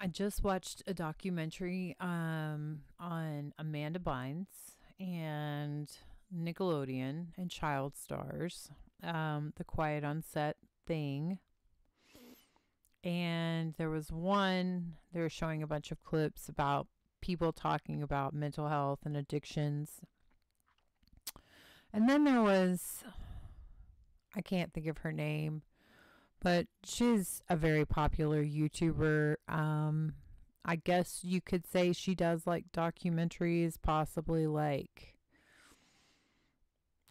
I just watched a documentary on Amanda Bynes and Nickelodeon and Child Stars, the Quiet on Set thing. And there was one, they were showing a bunch of clips about people talking about mental health and addictions. And then there was, I can't think of her name, but she's a very popular YouTuber. I guess you could say she does like documentaries, possibly like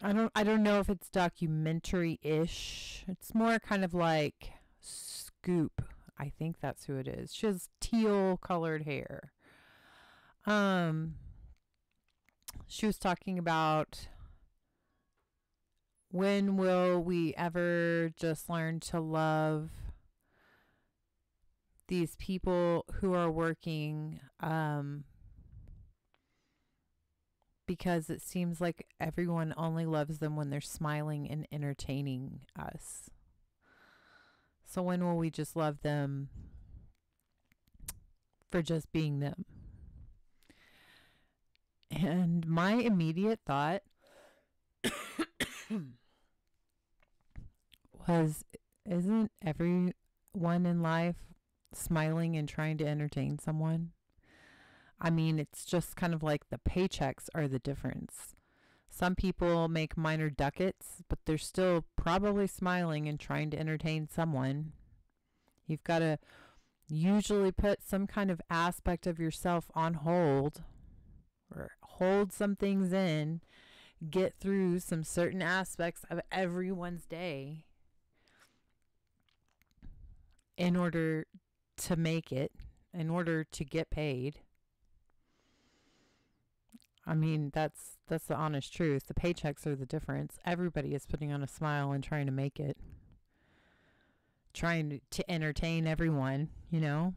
I don't know if it's documentary-ish. It's more kind of like Scoop. I think that's who it is. She has teal colored hair. Um she was talking about when will we ever just learn to love these people who are working, because it seems like everyone only loves them when they're smiling and entertaining us. So when will we just love them for just being them? And my immediate thought was, isn't everyone in life smiling and trying to entertain someone? I mean, it's just kind of like the paychecks are the difference. Some people make minor ducats, but they're still probably smiling and trying to entertain someone. You've got to usually put some kind of aspect of yourself on hold or hold some things in, get through some certain aspects of everyone's day in order to make it, in order to get paid. I mean, that's the honest truth. The paychecks are the difference. Everybody is putting on a smile and trying to make it. Trying to entertain everyone, you know?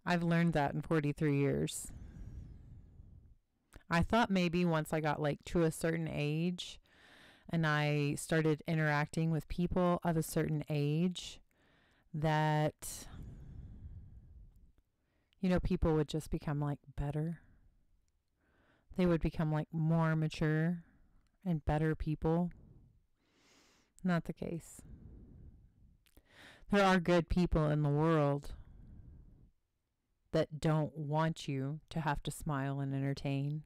I've learned that in 43 years. I thought maybe once I got like to a certain age and I started interacting with people of a certain age that, you know, people would just become like better. They would become like more mature and better people. Not the case. There are good people in the world that don't want you to have to smile and entertain.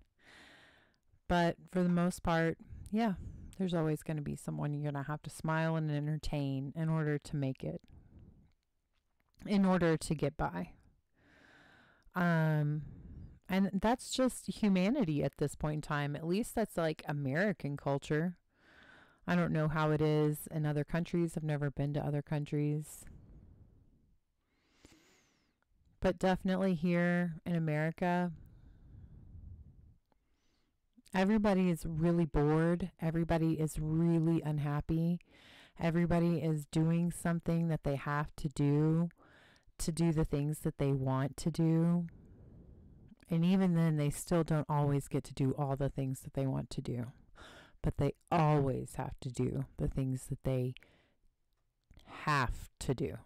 But for the most part, yeah, there's always going to be someone you're going to have to smile and entertain in order to make it, in order to get by. And that's just humanity at this point in time. At least that's like American culture. I don't know how it is in other countries. I've never been to other countries. But definitely here in America, everybody is really bored. Everybody is really unhappy. Everybody is doing something that they have to do the things that they want to do. And even then, they still don't always get to do all the things that they want to do. But they always have to do the things that they have to do.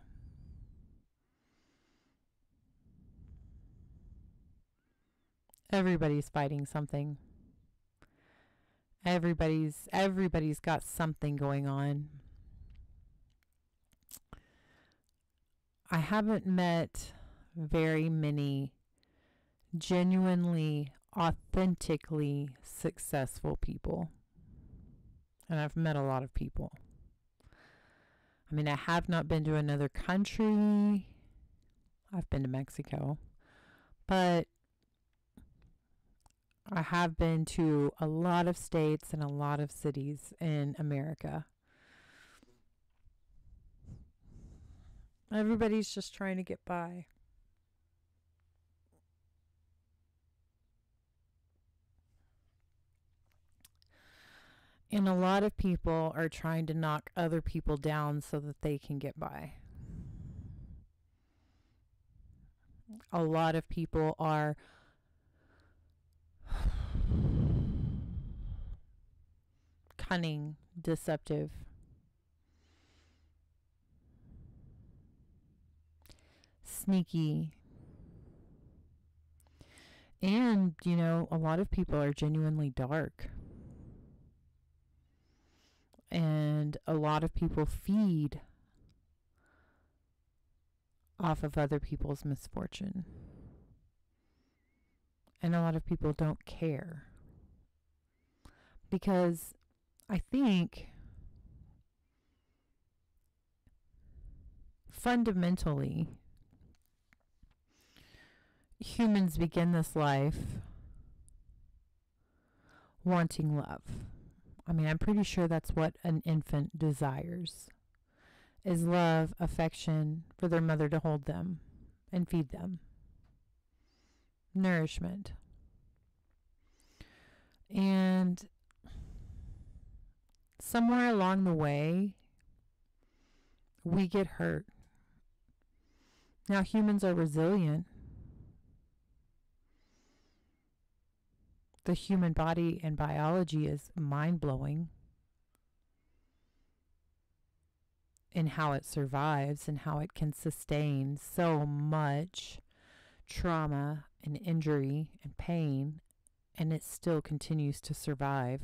Everybody's fighting something. Everybody's got something going on. I haven't met very many genuinely, authentically successful people. And I've met a lot of people. I mean, I have not been to another country. I've been to Mexico. But I have been to a lot of states and a lot of cities in America. Everybody's just trying to get by. And a lot of people are trying to knock other people down so that they can get by. A lot of people are cunning, deceptive, sneaky. And, a lot of people are genuinely dark. And a lot of people feed off of other people's misfortune. And a lot of people don't care. Because I think fundamentally, humans begin this life wanting love. I mean, I'm pretty sure that's what an infant desires, is love, affection, for their mother to hold them and feed them. Nourishment. And somewhere along the way, we get hurt. Now, humans are resilient. The human body and biology is mind-blowing in how it survives and how it can sustain so much trauma and injury and pain, and it still continues to survive.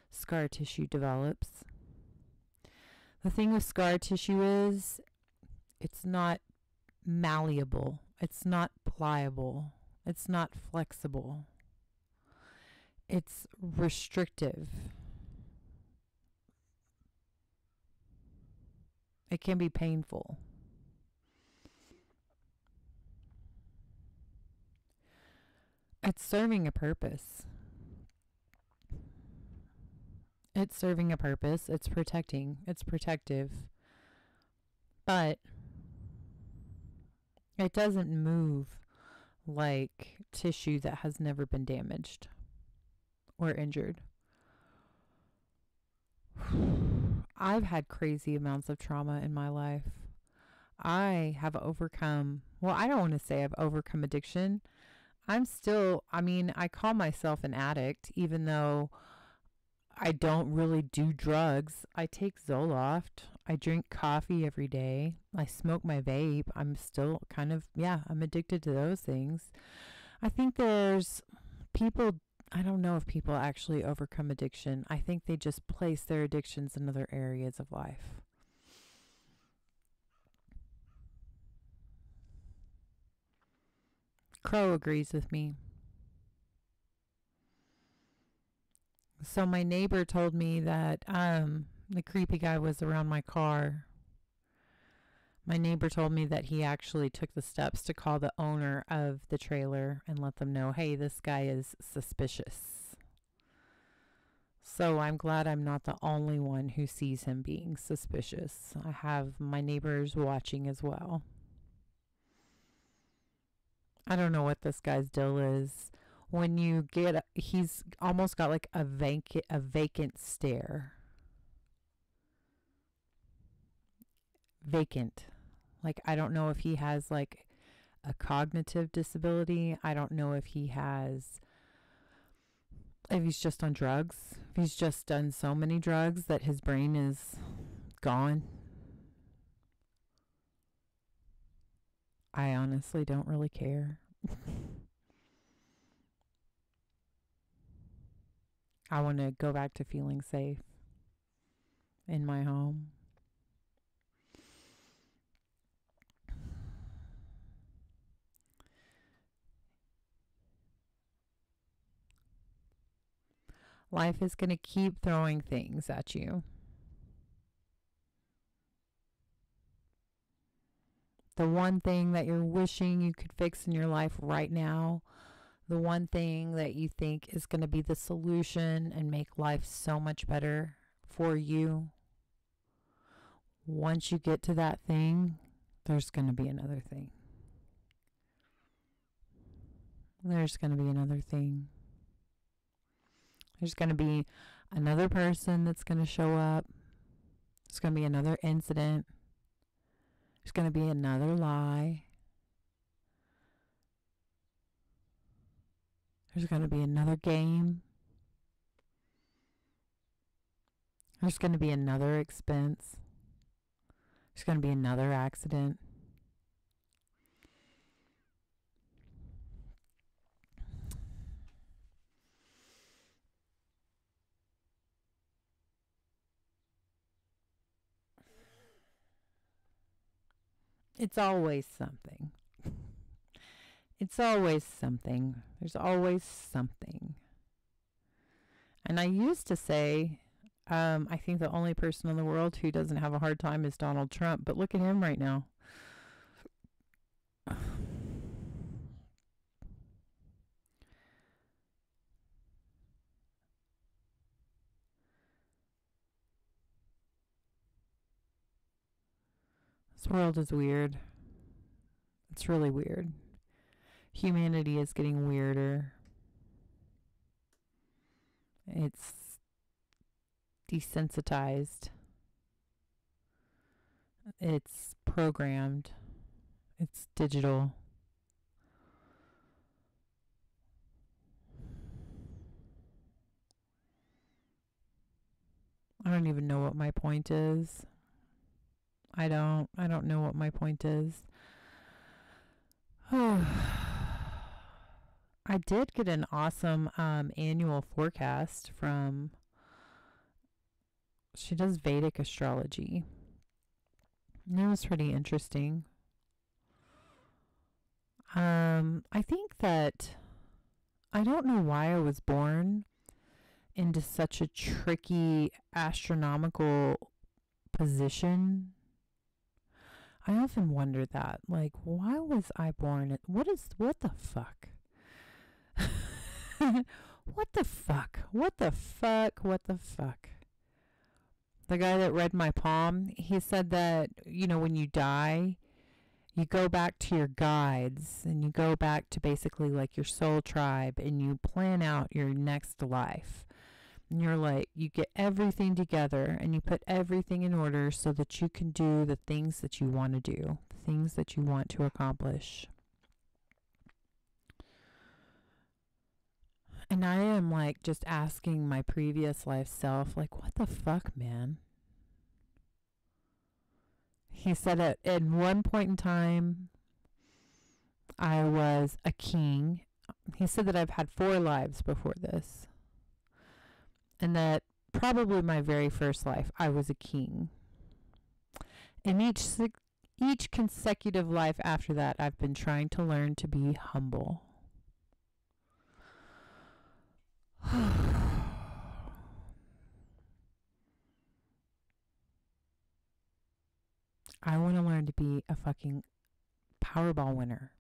Scar tissue develops. The thing with scar tissue is it's not malleable. It's not pliable. It's not flexible. It's restrictive. It can be painful. It's serving a purpose. It's serving a purpose. It's protecting. It's protective. But it doesn't move like tissue that has never been damaged or injured. I've had crazy amounts of trauma in my life. I have overcome, well, I don't want to say I've overcome addiction. I call myself an addict, even though I don't really do drugs. I take Zoloft. I drink coffee every day. I smoke my vape. I'm still I'm addicted to those things. I think there's people, I don't know if people actually overcome addiction. I think they just place their addictions in other areas of life. Crow agrees with me. So my neighbor told me that the creepy guy was around my car. My neighbor told me that he actually took the steps to call the owner of the trailer and let them know, hey, this guy is suspicious. So I'm glad I'm not the only one who sees him being suspicious. I have my neighbors watching as well. I don't know what this guy's deal is. When you get, he's almost got like a vacant stare. Vacant. Like, I don't know if he has like a cognitive disability. I don't know if he's just on drugs. If he's just done so many drugs that his brain is gone. I honestly don't really care. I want to go back to feeling safe in my home. Life is going to keep throwing things at you. The one thing that you're wishing you could fix in your life right now, the one thing that you think is going to be the solution and make life so much better for you, once you get to that thing, there's going to be another thing. There's going to be another thing. There's going to be another person that's going to show up. There's going to be another incident. There's going to be another lie. There's going to be another game. There's going to be another expense. There's going to be another accident. It's always something. It's always something. There's always something. And I used to say, I think the only person in the world who doesn't have a hard time is Donald Trump. But look at him right now. This world is weird. It's really weird. Humanity is getting weirder. It's desensitized. It's programmed. It's digital. I don't even know what my point is. I don't know what my point is. I did get an awesome annual forecast from, she does Vedic astrology. And it was pretty interesting. I think that, I don't know why I was born into such a tricky astronomical position. I often wonder that. Like, why was I born? What the fuck? What the fuck? What the fuck? What the fuck? The guy that read my palm, he said that, when you die, you go back to your guides and you go back to basically like your soul tribe and you plan out your next life. And you're like, you get everything together and you put everything in order so that you can do the things that you want to do, the things that you want to accomplish. And I am like just asking my previous life self, like, what the fuck, man? He said that at one point in time, I was a king. He said that I've had 4 lives before this. And that probably my very first life, I was a king. In each consecutive life after that, I've been trying to learn to be humble. I want to learn to be a fucking Powerball winner.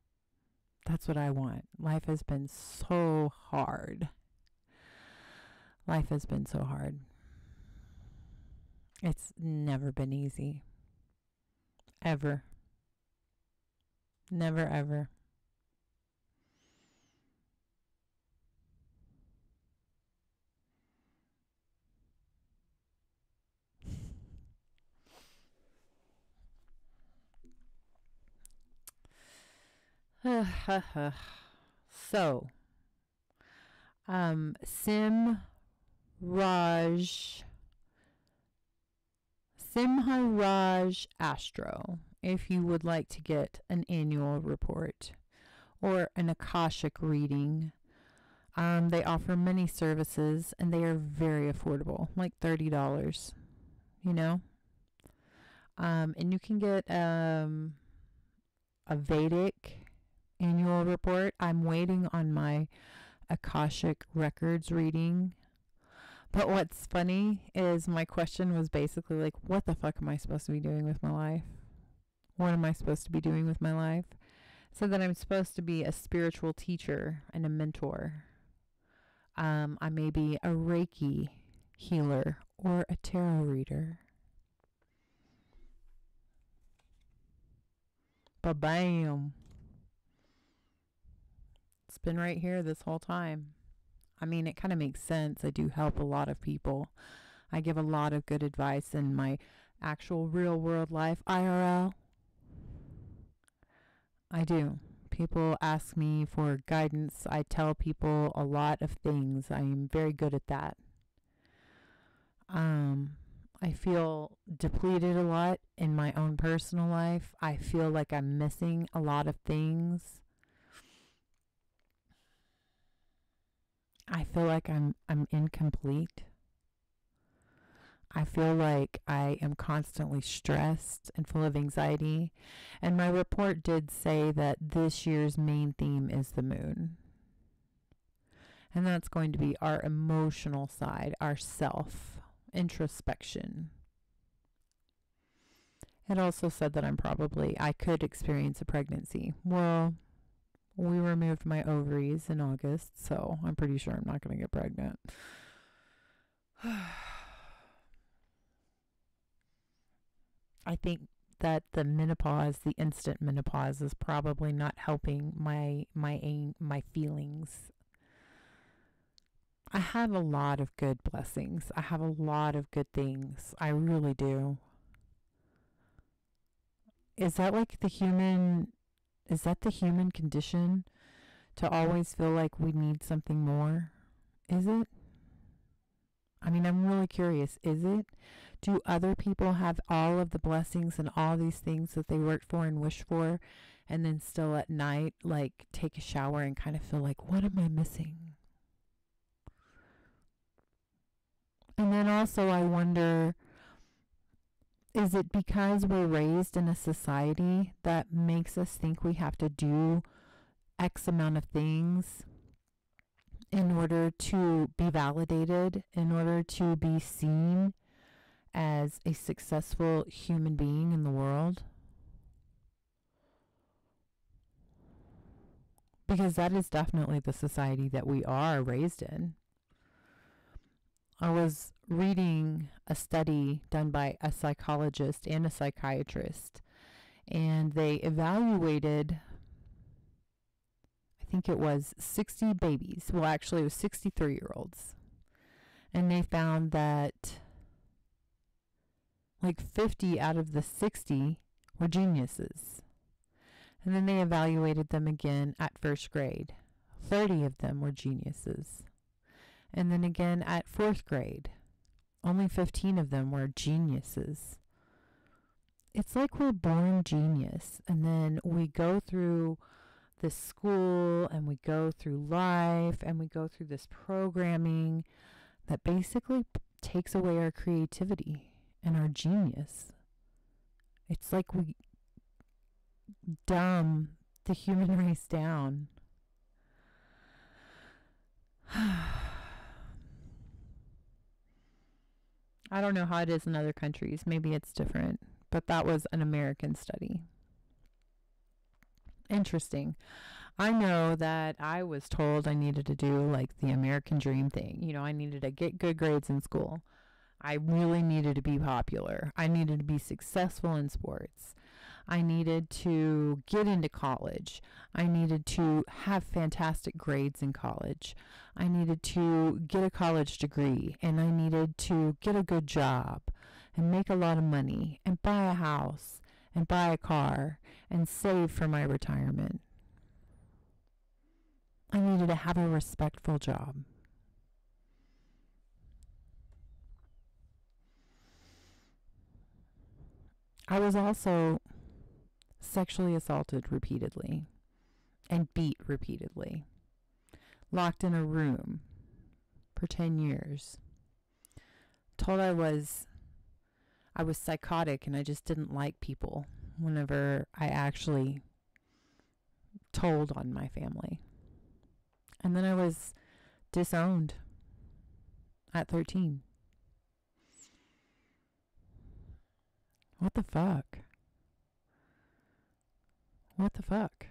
That's what I want. Life has been so hard. Life has been so hard. It's never been easy. Ever. Never, ever. So, Simharaj Astro, if you would like to get an annual report or an Akashic reading. They offer many services and they are very affordable, like $30, and you can get a Vedic annual report. I'm waiting on my Akashic Records reading. But what's funny is my question was basically like, what the fuck am I supposed to be doing with my life? What am I supposed to be doing with my life? So that I'm supposed to be a spiritual teacher and a mentor. I may be a Reiki healer or a tarot reader. Ba-bam. It's been right here this whole time. I mean, it kind of makes sense. I do help a lot of people. I give a lot of good advice in my actual real world life, IRL. I do. People ask me for guidance. I tell people a lot of things. I am very good at that. I feel depleted a lot in my own personal life. I feel like I'm missing a lot of things. I feel like I'm incomplete. I feel like I am constantly stressed and full of anxiety. And my report did say that this year's main theme is the moon. And that's going to be our emotional side, our self, introspection. It also said that I could experience a pregnancy. Well, we removed my ovaries in August, so I'm pretty sure I'm not going to get pregnant. I think that the menopause, the instant menopause, is probably not helping my feelings. I have a lot of good blessings. I have a lot of good things. I really do. Is that like the human is that the human condition to always feel like we need something more? Is it? I mean, I'm really curious. Is it? Do other people have all of the blessings and all these things that they worked for and wished for, and then still at night, like, take a shower and kind of feel like, what am I missing? And then also, I wonder, is it because we're raised in a society that makes us think we have to do X amount of things in order to be validated, in order to be seen as a successful human being in the world? Because that is definitely the society that we are raised in. I was reading a study done by a psychologist and a psychiatrist, and they evaluated, I think it was 60 babies. Well, actually, it was 63-year-olds. And they found that like 50 out of the 60 were geniuses. And then they evaluated them again at first grade. 30 of them were geniuses. And then again at fourth grade, only 15 of them were geniuses. It's like we're born genius, and then we go through this school, and we go through life, and we go through this programming that basically takes away our creativity and our genius. It's like we dumb the human race down. I don't know how it is in other countries. Maybe it's different. But that was an American study. Interesting. I know that I was told I needed to do like the American dream thing. You know, I needed to get good grades in school. I really needed to be popular. I needed to be successful in sports. I needed to get into college. I needed to have fantastic grades in college. I needed to get a college degree, and I needed to get a good job and make a lot of money and buy a house and buy a car and save for my retirement. I needed to have a respectful job. I was also sexually assaulted repeatedly and beat repeatedly. Locked in a room for 10 years. Told I was psychotic and I just didn't like people whenever I actually told on my family. And then I was disowned at 13. What the fuck? What the fuck?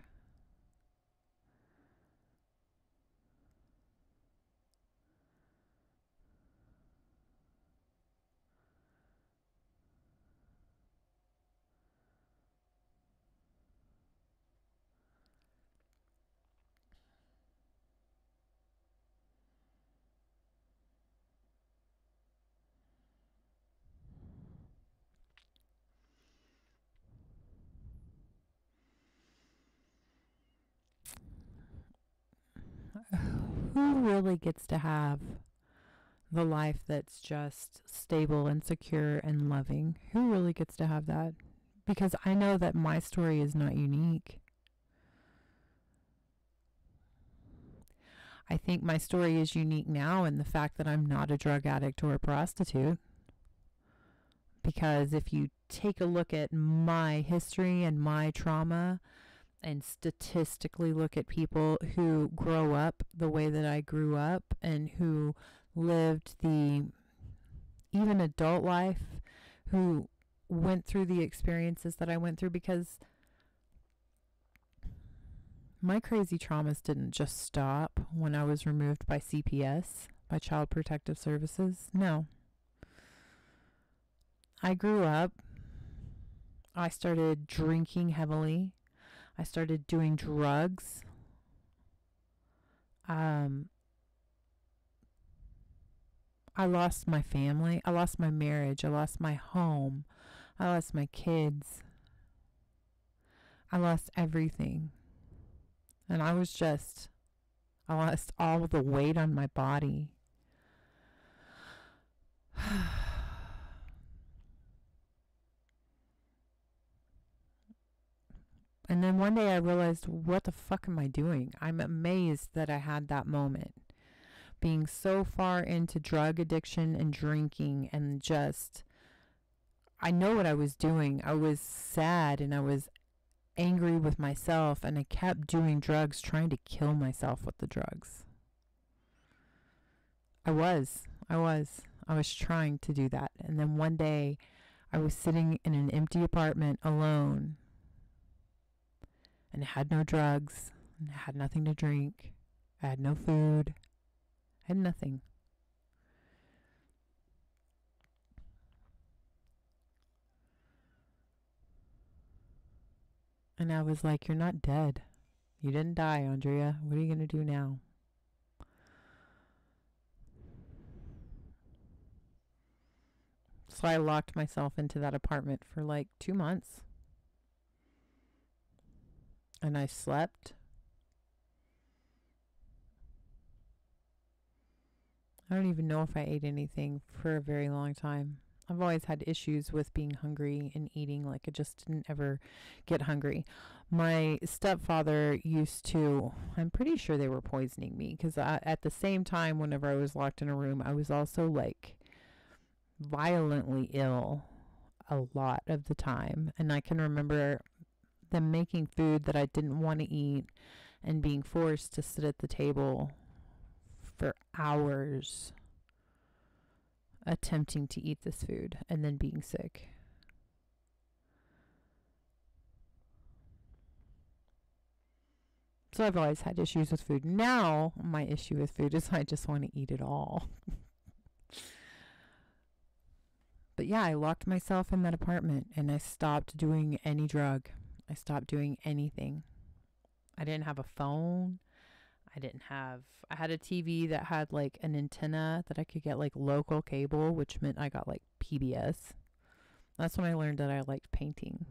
Who really gets to have the life that's just stable and secure and loving? Who really gets to have that? Because I know that my story is not unique. I think my story is unique now in the fact that I'm not a drug addict or a prostitute. Because if you take a look at my history and my trauma and statistically look at people who grow up the way that I grew up and who lived the even adult life, who went through the experiences that I went through, because my crazy traumas didn't just stop when I was removed by CPS, by Child Protective Services. No. I grew up. I started drinking heavily. I started doing drugs. I lost my family. I lost my marriage. I lost my home. I lost my kids. I lost everything. And I lost all the weight on my body. And then one day I realized, what the fuck am I doing? I'm amazed that I had that moment. Being so far into drug addiction and drinking and just, I know what I was doing. I was sad and I was angry with myself, and I kept doing drugs, trying to kill myself with the drugs. I was trying to do that. And then one day I was sitting in an empty apartment alone, and I had no drugs, and I had nothing to drink. I had no food. I had nothing. And I was like, you're not dead. You didn't die, Andrea. What are you going to do now? So I locked myself into that apartment for like 2 months. And I slept. I don't even know if I ate anything for a very long time. I've always had issues with being hungry and eating. Like, I just didn't ever get hungry. My stepfather used to, I'm pretty sure they were poisoning me, because at the same time, whenever I was locked in a room, I was also like violently ill a lot of the time. And I can remember them making food that I didn't want to eat and being forced to sit at the table for hours attempting to eat this food and then being sick. So I've always had issues with food. Now my issue with food is I just want to eat it all. But yeah, I locked myself in that apartment and I stopped doing any drug. I stopped doing anything. I didn't have a phone. I had a TV that had like an antenna that I could get like local cable, which meant I got like PBS. That's when I learned that I liked painting.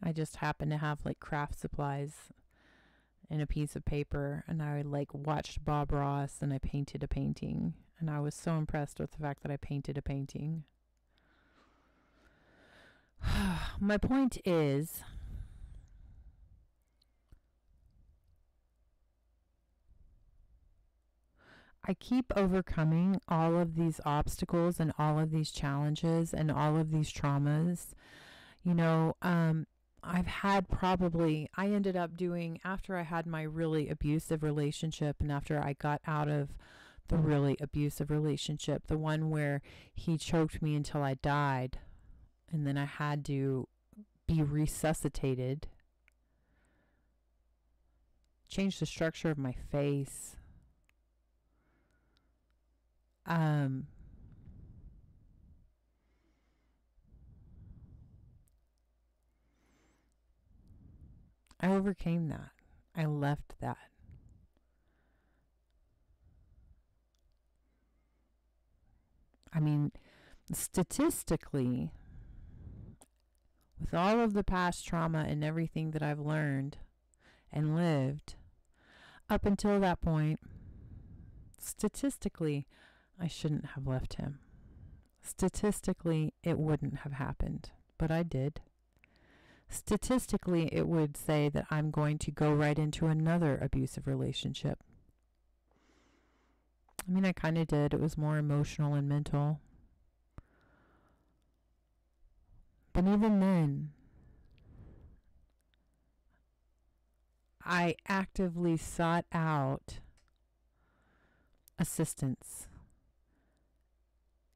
I just happened to have like craft supplies and a piece of paper, and I like watched Bob Ross and I painted a painting, and I was so impressed with the fact that I painted a painting. My point is, I keep overcoming all of these obstacles and all of these challenges and all of these traumas. You know, I ended up doing, after I had my really abusive relationship and after I got out of the really abusive relationship, the one where he choked me until I died, and then I had to be resuscitated, change the structure of my face. I overcame that. I left that. I mean, statistically, with all of the past trauma and everything that I've learned and lived, up until that point, statistically, I shouldn't have left him. Statistically, it wouldn't have happened, but I did. Statistically, it would say that I'm going to go right into another abusive relationship. I mean, I kind of did. It was more emotional and mental. But even then, I actively sought out assistance,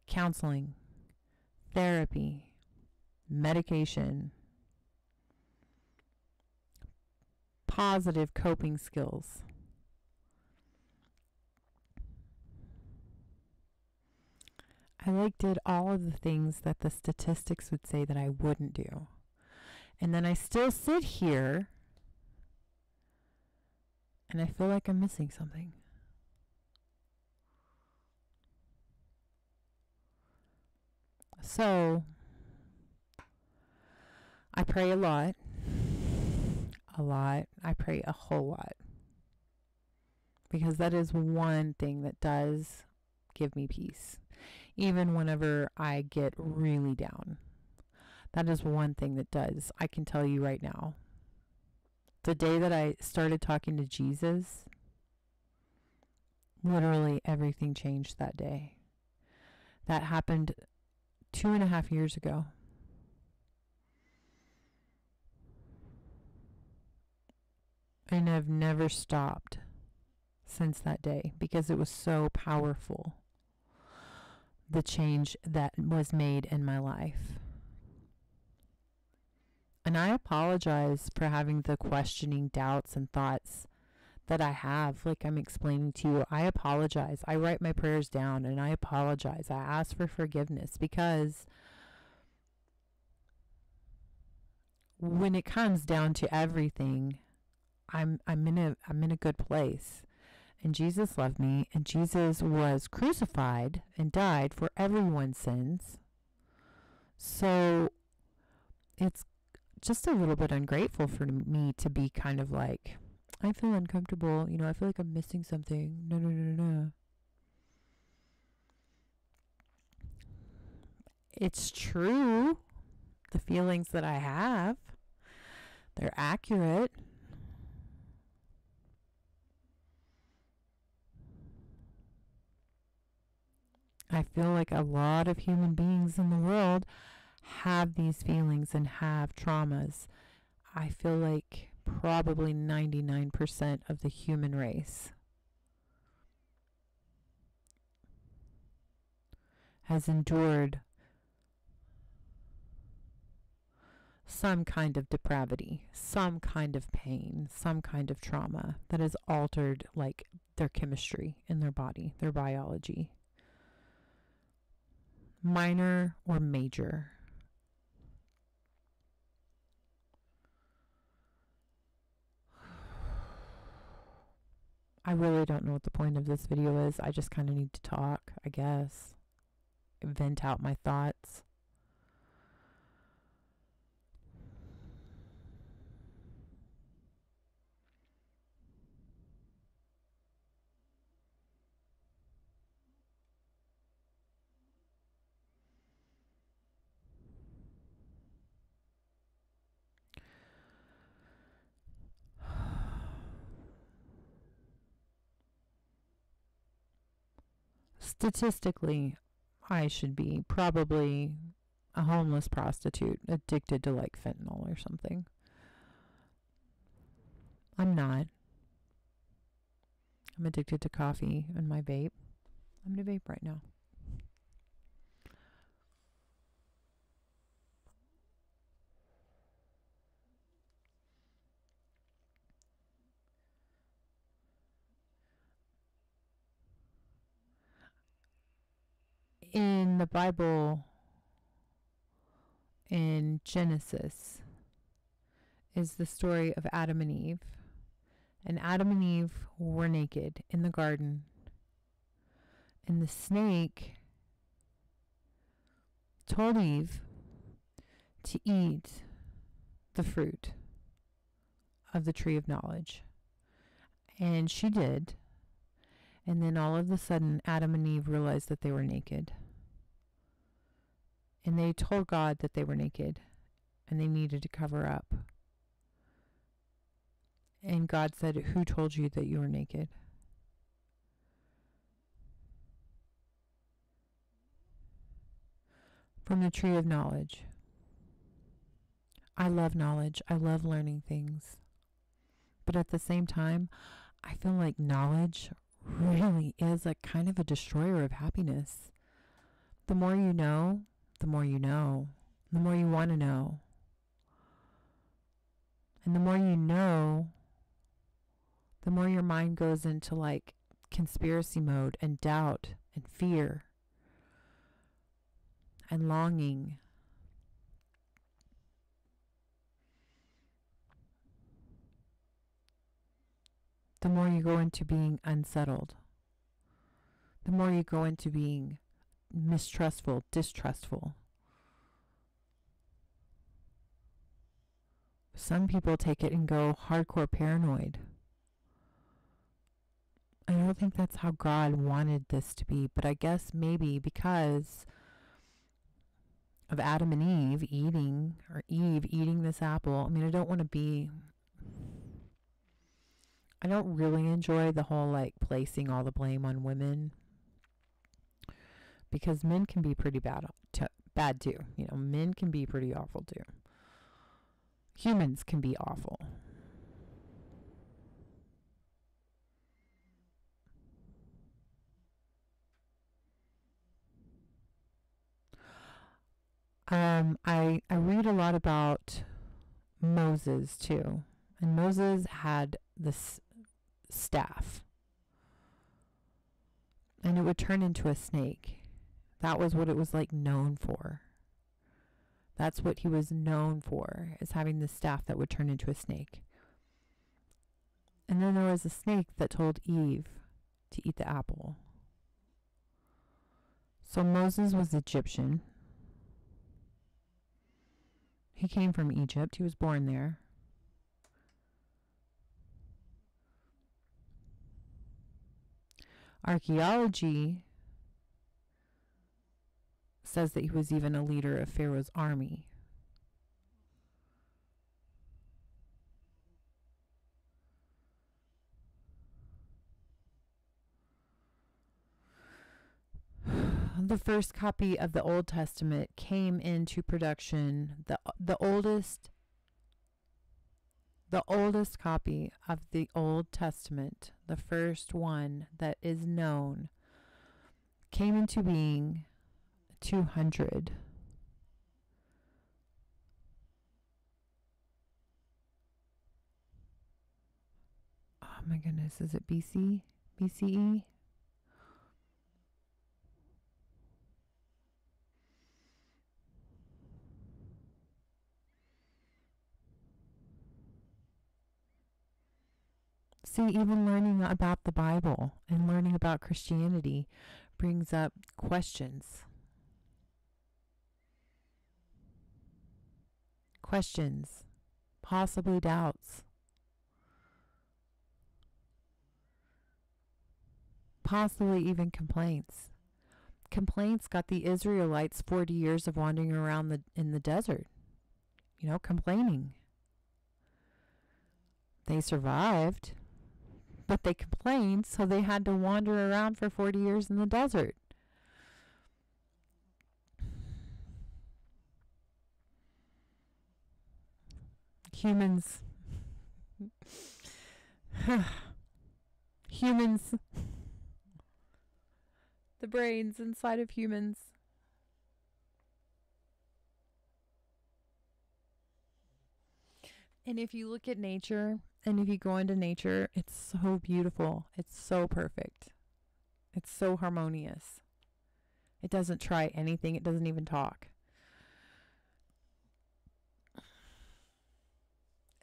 counseling, therapy, medication, positive coping skills. I did all of the things that the statistics would say that I wouldn't do. And then I still sit here and I feel like I'm missing something. So, I pray a lot. I pray a whole lot. Because that is one thing that does give me peace. Even whenever I get really down. That is one thing that does. I can tell you right now. The day that I started talking to Jesus, literally everything changed that day. That happened 2.5 years ago. And I've never stopped since that day because it was so powerful. The change that was made in my life. And I apologize for having the questioning doubts and thoughts that I have, like I'm explaining to you. I apologize. I write my prayers down and I apologize. I ask for forgiveness because when it comes down to everything, I'm in a good place. And Jesus loved me, and Jesus was crucified and died for everyone's sins. So it's just a little bit ungrateful for me to be kind of like, I feel uncomfortable. I feel like I'm missing something. No. It's true. The feelings that I have, they're accurate. I feel like a lot of human beings in the world have these feelings and have traumas. I feel like probably 99% of the human race has endured some kind of depravity, some kind of pain, some kind of trauma that has altered like their chemistry in their body, their biology. Minor or major. I really don't know what the point of this video is. I just kind of need to talk, I guess. Vent out my thoughts. Statistically, I should be probably a homeless prostitute addicted to like fentanyl or something. I'm not. I'm addicted to coffee and my vape. I'm going to vape right now. In the Bible, in Genesis, is the story of Adam and Eve. And Adam and Eve were naked in the garden. And the snake told Eve to eat the fruit of the tree of knowledge. And she did. And then all of a sudden, Adam and Eve realized that they were naked. And they told God that they were naked. and they needed to cover up. And God said, "Who told you that you were naked?" From the tree of knowledge. I love knowledge. I love learning things. But at the same time, I feel like knowledge really is a kind of a destroyer of happiness. The more you know, the more you know, the more you want to know. And the more you know, the more your mind goes into like conspiracy mode and doubt and fear and longing. The more you go into being unsettled, the more you go into being mistrustful, distrustful. Some people take it and go hardcore paranoid. I don't think that's how God wanted this to be, but I guess maybe because of Adam and Eve eating this apple. I mean, I don't really enjoy the whole like placing all the blame on women, because men can be pretty bad too. You know, men can be pretty awful too. Humans can be awful. I read a lot about Moses too, and Moses had this staff, and it would turn into a snake. That was what it was like known for. That's what he was known for, is having this staff that would turn into a snake. And then there was a snake that told Eve to eat the apple. So Moses was Egyptian. He came from Egypt. He was born there. Archaeology says that he was even a leader of Pharaoh's army. The first copy of the Old Testament came into production. The oldest copy of the Old Testament, the first one that is known, came into being 200. Oh my goodness, is it BC? BCE? See, even learning about the Bible and learning about Christianity brings up questions. Questions, possibly doubts, possibly even complaints. Complaints got the Israelites 40 years of wandering around in the desert, complaining. They survived, but they complained, so they had to wander around for 40 years in the desert. Humans, the brains inside of humans. And if you look at nature, and if you go into nature, it's so beautiful. It's so perfect. It's so harmonious. It doesn't try anything. It doesn't even talk.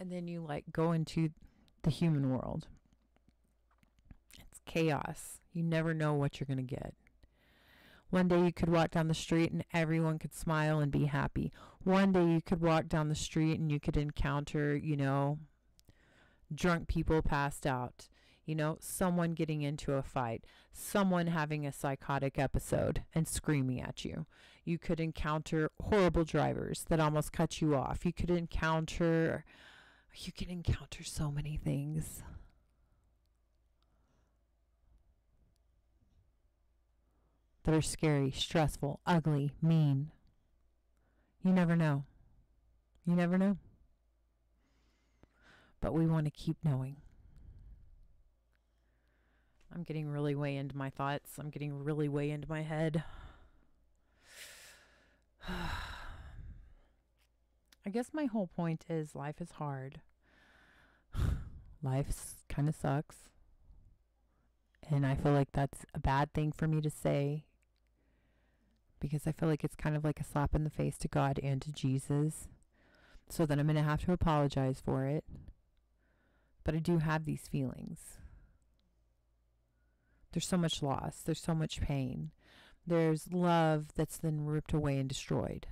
And then you go into the human world. It's chaos. You never know what you're going to get. One day you could walk down the street and everyone could smile and be happy. One day you could walk down the street and you could encounter, drunk people passed out. You know, someone getting into a fight, someone having a psychotic episode and screaming at you. You could encounter horrible drivers that almost cut you off. You could encounter so many things. That are scary, stressful, ugly, mean. You never know. You never know. But we want to keep knowing. I'm getting really way into my thoughts. I'm getting really way into my head. I guess my whole point is life is hard. Life kind of sucks. And I feel like that's a bad thing for me to say, because I feel like it's kind of like a slap in the face to God and to Jesus. So then I'm going to have to apologize for it. But I do have these feelings. There's so much loss. There's so much pain. There's love that's then ripped away and destroyed.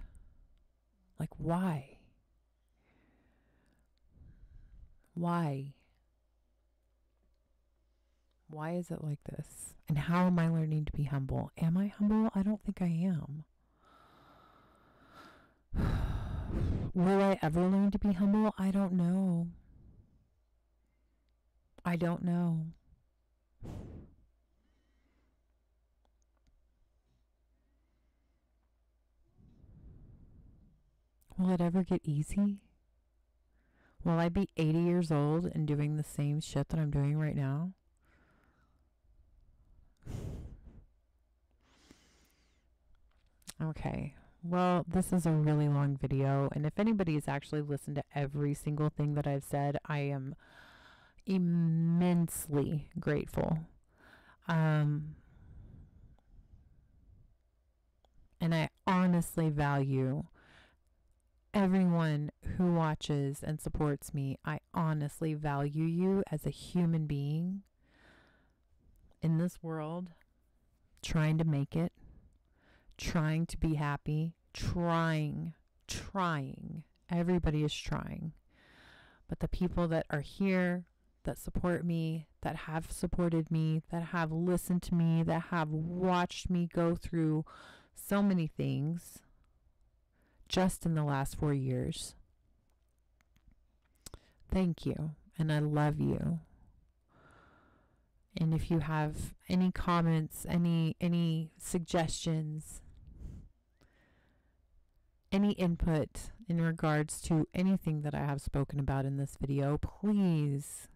Like, why? Why? Why is it like this? And how am I learning to be humble? Am I humble? I don't think I am. Will I ever learn to be humble? I don't know. I don't know. Will it ever get easy? Will I be 80 years old and doing the same shit that I'm doing right now? Okay. Well, this is a really long video, and if anybody's actually listened to every single thing that I've said, I am immensely grateful. And I honestly value everyone who watches and supports me. I honestly value you as a human being in this world, trying to make it, trying to be happy, trying. Everybody is trying. But the people that are here, that support me, that have supported me, that have listened to me, that have watched me go through so many things just in the last 4 years. Thank you, and I love you. And if you have any comments, any suggestions, any input in regards to anything that I have spoken about in this video, please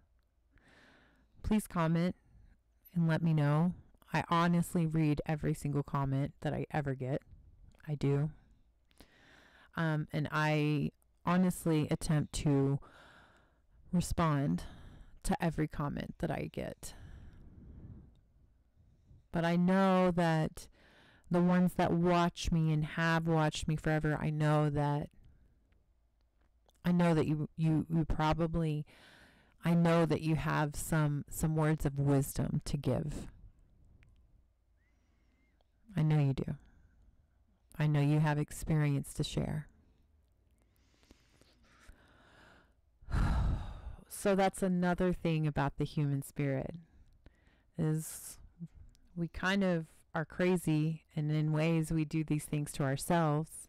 comment and let me know. I honestly read every single comment that I ever get. I do. And I honestly attempt to respond to every comment that I get. But I know that the ones that watch me and have watched me forever, I know that you probably, I know that you have some words of wisdom to give. I know you do. I know you have experience to share. So that's another thing about the human spirit, is we kind of are crazy, and in ways we do these things to ourselves.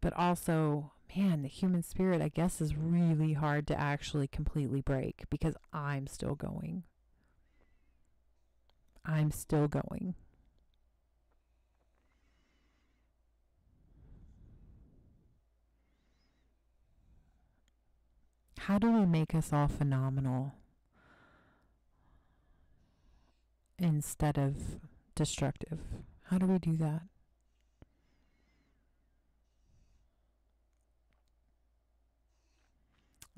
But also, man, the human spirit, I guess, is really hard to actually completely break, because I'm still going. I'm still going. How do we make us all phenomenal instead of destructive? How do we do that?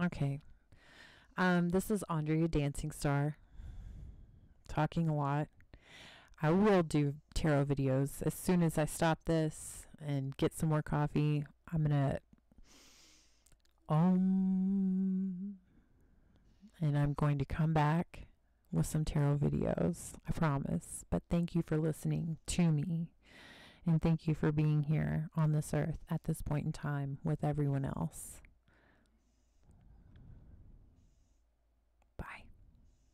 Okay. This is Andrea Dancing Star, talking a lot. I will do tarot videos as soon as I stop this and get some more coffee. I'm gonna and I'm going to come back with some tarot videos, I promise. But thank you for listening to me, and thank you for being here on this earth at this point in time with everyone else.